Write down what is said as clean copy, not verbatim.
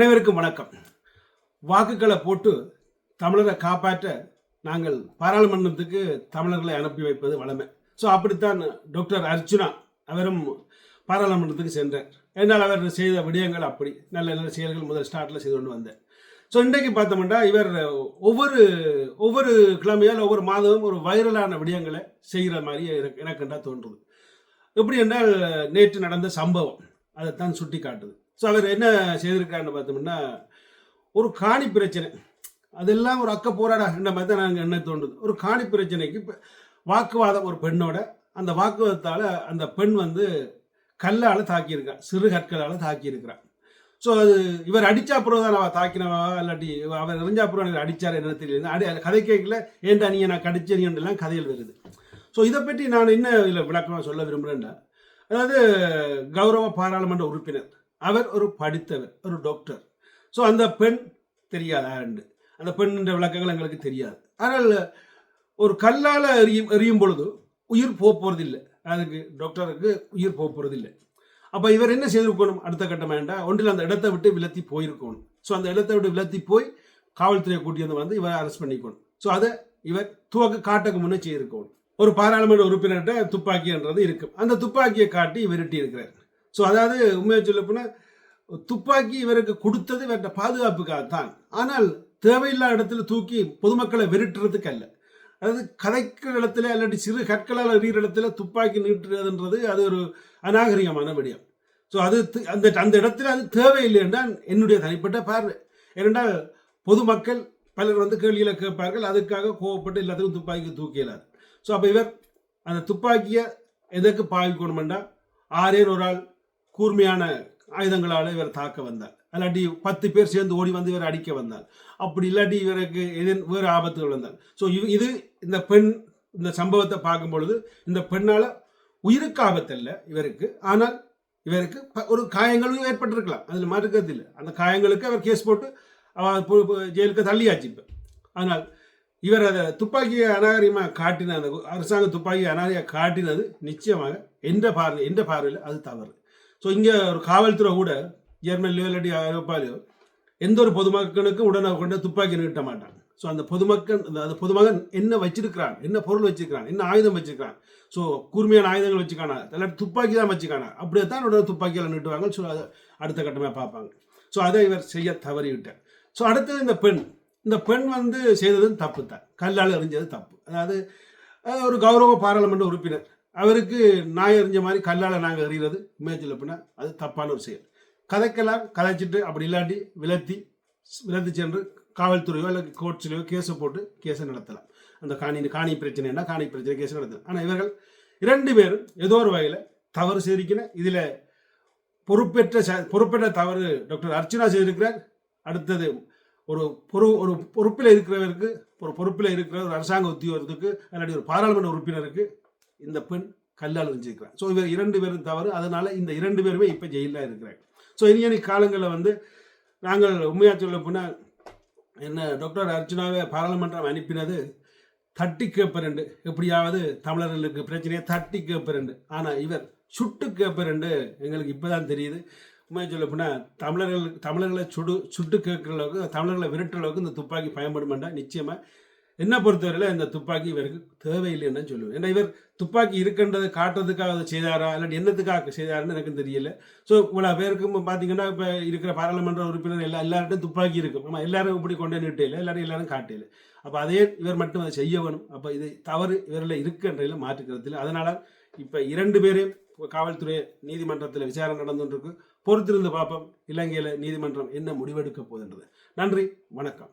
அனைவருக்கும் வணக்கம். வாக்குகளை போட்டு தமிழரை காப்பாற்ற நாங்கள் பாராளுமன்றத்துக்கு தமிழர்களை அனுப்பி வைப்பது வளமை. ஸோ அப்படித்தான் டாக்டர் அர்ச்சுனா அவரும் பாராளுமன்றத்துக்கு சென்றார். என்னால் அவர் செய்த விடயங்கள் அப்படி நல்ல நல்ல செயல்கள் முதல் ஸ்டார்ட்டில் செய்து கொண்டு வந்தார். ஸோ இன்றைக்கு பார்த்தோம்னா இவர் ஒவ்வொரு கிழமையால் ஒவ்வொரு மாதமும் ஒரு வைரலான விடயங்களை செய்கிற மாதிரி எனக்குண்டா தோன்றுது. எப்படி என்றால் நேற்று நடந்த சம்பவம் அதைத்தான் சுட்டி காட்டுது. ஸோ அவர் என்ன செய்திருக்காருன்னு பார்த்தோம்னா, ஒரு காணி பிரச்சனை, அதெல்லாம் ஒரு அக்க போராடா என்ற மாதிரி தான் நாங்கள் என்ன தோன்றுது. ஒரு காணி பிரச்சனைக்கு வாக்குவாதம் ஒரு பெண்ணோட, அந்த வாக்குவாதத்தால் அந்த பெண் கல்லால் தாக்கியிருக்கான், சிறு கற்களால் தாக்கியிருக்கிறான். ஸோ அது இவர் அடித்தா அப்புறம் தான் அவள் தாக்கினவா இல்லாட்டி அவர் எரிஞ்சா அப்புறம் அடித்தார் என்ன தெரியல. கதை கேட்கல, ஏன்டா நீ நான் கடிச்சேனியெல்லாம் கதையில் வருது. ஸோ இதை பற்றி நான் என்ன இதில் விளக்கமாக சொல்ல விரும்புகிறேன்னா, அதாவது கௌரவ பாராளுமன்ற உறுப்பினர் அவர் ஒரு படித்தவர், ஒரு டாக்டர். ஸோ அந்த பெண் தெரியாது ஆண்டு, அந்த பெண்ணின் விளக்கங்கள் எங்களுக்கு தெரியாது. ஆனால் ஒரு கல்லால் எரியும் பொழுது உயிர் போகிறதில்லை, அதுக்கு டாக்டருக்கு உயிர் போகிறதில்லை. அப்போ இவர் என்ன செய்திருக்கணும், அடுத்த கட்டம் வேண்டாம், ஒன்றில் அந்த இடத்தை விட்டு விலத்தி போயிருக்கணும். ஸோ அந்த இடத்தை விட்டு விலத்தி போய் காவல்துறையை கூட்டியது இவரை அரெஸ்ட் பண்ணிக்கணும். ஸோ அதை இவர் காட்டுக்கு முன்னே செய்திருக்கணும். ஒரு பாராளுமன்ற உறுப்பினர்கிட்ட துப்பாக்கின்றது இருக்கும், அந்த துப்பாக்கியை காட்டி விரட்டி இருக்கிறார். ஸோ அதாவது உண்மையை சொல்லப்போனா துப்பாக்கி இவருக்கு கொடுத்தது இவர்கிட்ட பாதுகாப்புக்காகத்தான். ஆனால் தேவையில்லாத இடத்துல தூக்கி பொதுமக்களை விரட்டுறதுக்கு அல்ல. அதாவது கதைக்கிற இடத்துல இல்லாட்டி சிறு கற்களால் எறிகிற இடத்துல துப்பாக்கி நீட்டுறதுன்றது அது ஒரு அநாகரிகமான விடயம். ஸோ அது அந்த இடத்துல அது தேவையில்லை என்றால் என்னுடைய தனிப்பட்ட பார்வை. ஏனென்றால் பொதுமக்கள் பலர் கேள்விகளை கேட்பார்கள், அதுக்காக கோவப்பட்டு எல்லாத்துக்கும் துப்பாக்கி தூக்கியலாது. ஸோ அப்போ இவர் அந்த துப்பாக்கியை எதற்கு பாவிக்கணுமெண்டா, ஆறேர் ஒரு ஆள் கூர்மையான ஆயுதங்களால் இவர் தாக்க வந்தார், இல்லாட்டி 10 பேர் சேர்ந்து ஓடி வந்து இவர் அடிக்க வந்தார், அப்படி இல்லாட்டி இவருக்கு வேறு ஆபத்துகள் வந்தார். ஸோ இந்த பெண் இந்த சம்பவத்தை பார்க்கும் பொழுது இந்த பெண்ணால் உயிருக்கு ஆபத்து இல்லை இவருக்கு, ஆனால் இவருக்கு ஒரு காயங்களும் ஏற்பட்டிருக்கலாம், அதில் மாற்றுக்கிறது இல்லை. அந்த காயங்களுக்கு அவர் கேஸ் போட்டு ஜெயிலுக்கு தள்ளியாச்சு இப்போ. ஆனால் இவர் அதை துப்பாக்கியை அநாகரிகமாக காட்டின, அந்த அரசாங்க துப்பாக்கியை அநாகரிகமாக காட்டினது நிச்சயமாக என்ற பார்வையில் அது தவறு. ஸோ இங்கே ஒரு காவல்துறை கூட ஜெர்மனிலையோ இல்லாட்டி ஐரோப்பாலையோ எந்த ஒரு பொதுமக்களுக்கும் உடனே கொண்டு துப்பாக்கி நீட்ட மாட்டாங்க. ஸோ அந்த பொதுமகன் என்ன வச்சிருக்கிறான், என்ன பொருள் வச்சிருக்கிறான், என்ன ஆயுதம் வச்சிருக்கிறான், ஸோ கூர்மையான ஆயுதங்கள் வச்சுக்கானா, இல்லாட்டி துப்பாக்கி தான் வச்சுக்கானா, அப்படியே தான் உடனே துப்பாக்கியில் நீட்டுவாங்க. ஸோ அதை அடுத்த கட்டமாக பார்ப்பாங்க. ஸோ அதை இவர் செய்ய தவறிவிட்டார். ஸோ அடுத்தது இந்த பெண் செய்ததும் தப்பு தான், கல்லால் எறிஞ்சது தப்பு. அதாவது ஒரு கௌரவ பாராளுமன்ற உறுப்பினர் அவருக்கு நாய் எறிஞ்ச மாதிரி கல்லால் நாங்கள் எறிகிறது உண்மையில் அப்படின்னா அது தப்பான ஒரு செயல். கதைக்கெல்லாம் கதைச்சிட்டு அப்படி இல்லாட்டி விலத்தி சென்று காவல்துறையோ இல்லை கோர்ட்ஸ்லையோ கேஸை போட்டு கேஸை நடத்தலாம். அந்த காணி பிரச்சனைனா காணி பிரச்சனை கேஸ் நடத்தலாம். ஆனால் இவர்கள் 2 பேரும் ஏதோ ஒரு வகையில் தவறு செய்திருக்கணும். இதில் பொறுப்பேற்ற தவறு டாக்டர் அர்ச்சுனா செய்திருக்கிறார். அடுத்தது ஒரு பொறுப்பில் இருக்கிறவருக்கு, பொறுப்பில் இருக்கிற ஒரு அரசாங்க உத்தியோகத்துக்கு இல்லாட்டி ஒரு பாராளுமன்ற உறுப்பினருக்கு இந்த பெண் கல்லால் எறிஞ்சிருக்கிறார். ஸோ இவர் 2 பேரும் தவறு. அதனால இந்த 2 பேருமே இப்போ ஜெயிலில் இருக்கிறாங்க. ஸோ இனி காலங்களில் நாங்கள் உண்மையாக சொல்ல போனால் என்ன, டாக்டர் அர்ச்சுனாவை பாராளுமன்றம் அனுப்பினது தட்டி கேட்பரண்டு, எப்படியாவது தமிழர்களுக்கு பிரச்சனையை தட்டி கேட்பரண்டு. ஆனால் இவர் சுட்டு கேட்பரண்டு எங்களுக்கு இப்போ தான் தெரியுது. உண்மையாக சொல்ல போனால் தமிழர்களை சுட்டு கேட்குற அளவுக்கு, தமிழர்களை விரட்டுற அளவுக்கு இந்த துப்பாக்கி பயன்படுமெண்டா நிச்சயமாக என்ன பொறுத்தவரையில் இந்த துப்பாக்கி இவருக்கு தேவையில்லைன்னு சொல்லுவேன். ஏன்னா இவர் துப்பாக்கி இருக்கின்றதை காட்டுறதுக்காக அதை செய்தாரா இல்லாட்டி என்னத்துக்காக செய்தாருன்னு எனக்கு தெரியல. ஸோ இவ்வளோ பேருக்கும் பார்த்தீங்கன்னா இப்போ இருக்கிற பாராளுமன்ற உறுப்பினர் எல்லார்ட்டும் துப்பாக்கி இருக்கும். நம்ம எல்லாரும் இப்படி கொண்டே நிட்டையில் எல்லாரும் காட்டையில். அப்போ அதே இவர் மட்டும் அதை செய்ய வேணும். அப்போ இது தவறு இவரில் இருக்குன்றதில் மாற்றுக்கிறதில்லை. அதனால் இப்போ 2 பேரையும் காவல்துறை நீதிமன்றத்தில் விசாரணை நடந்துருக்கு. பொறுத்திருந்து பார்ப்போம் இலங்கையில் நீதிமன்றம் என்ன முடிவெடுக்க போகுதுன்றது. நன்றி, வணக்கம்.